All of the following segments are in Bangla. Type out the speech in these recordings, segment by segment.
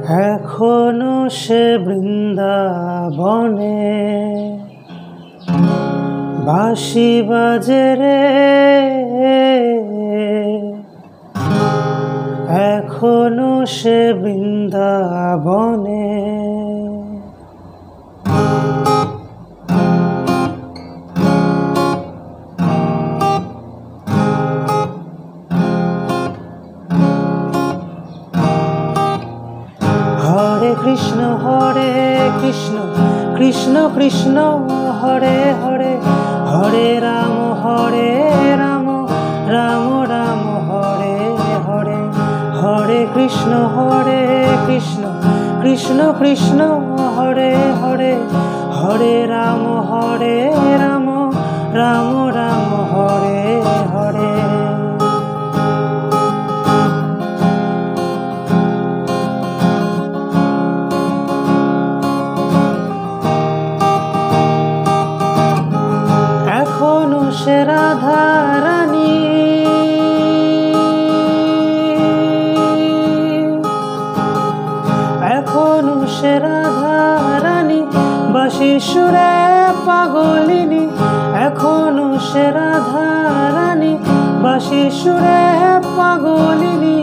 এখনো সে বৃন্দাবনে বাঁশি বাজে রে, এখনো সে বৃন্দাবনে। হরে কৃষ্ণ কৃষ্ণ কৃষ্ণ হরে হরে, হরে রাম রাম রাম হরে হরে। হরে কৃষ্ণ কৃষ্ণ কৃষ্ণ হরে হরে, হরে রাম রাম রাম হরে হরে। এখনো সে রাধা রানী, এখনো সে রাধা রানী বাঁশির সুরে পাগলিনী। এখনো সে রাধা রানী বাঁশির সুরে পাগলিনী।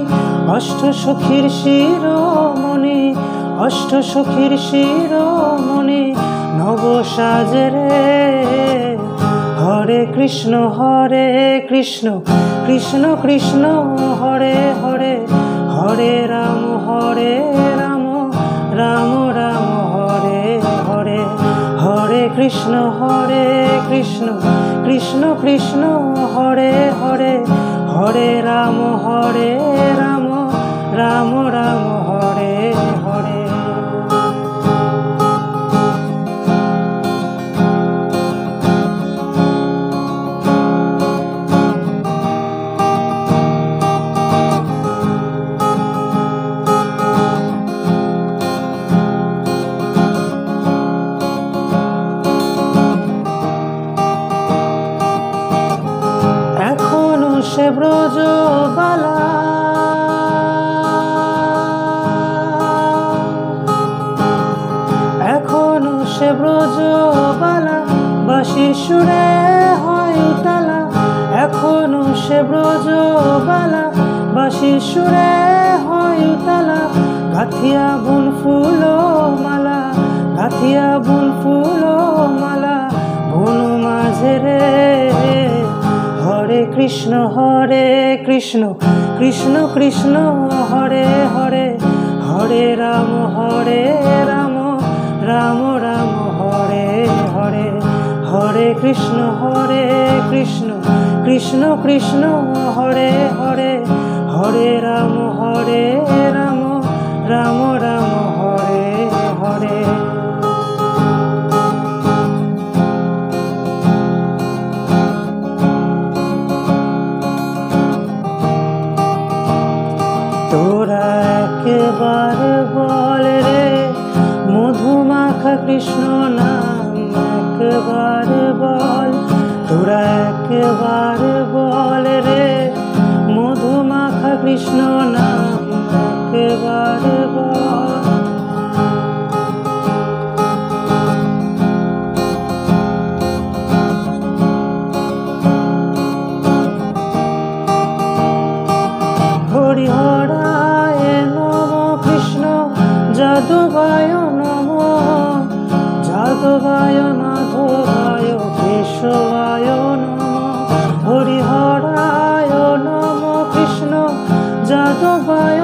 অষ্ট সখীর শিরোমণি, অষ্ট সখীর শিরোমণি নব সাজে রে। হরে কৃষ্ণ কৃষ্ণ কৃষ্ণ হরে হরে, হরে রাম রাম রাম হরে হরে। হরে কৃষ্ণ কৃষ্ণ কৃষ্ণ হরে হরে, হরে রাম রাম রাম হরে হরে। সে ব্রজবালা, এখনো সে ব্রজবালা বাঁশির সুরে হয় উতালা। এখনো সে ব্রজবালা বাঁশির সুরে হয় উতালা। গাথিয়া বুন ফুল মালা, গাথিয়া বুন ফুল মালা বন মাঝে রে। হরে কৃষ্ণ কৃষ্ণ কৃষ্ণ হরে হরে, হরে রাম রাম রাম হরে হরে। হরে কৃষ্ণ কৃষ্ণ কৃষ্ণ হরে হরে, হরে রাম রাম রাম হরে হরে। তোরা একবার বল রে মধুমাখা কৃষ্ণ নাম, একবার বল। তোরা একবার বল রে মধুমাখা কৃষ্ণ নাম, একবার বল। হরি হরায় নম কৃষ্ণ যাদবায় নম, যাদবায় মাধবায় কেশবায় নম। হরি হরায় নম কৃষ্ণ যাদবায়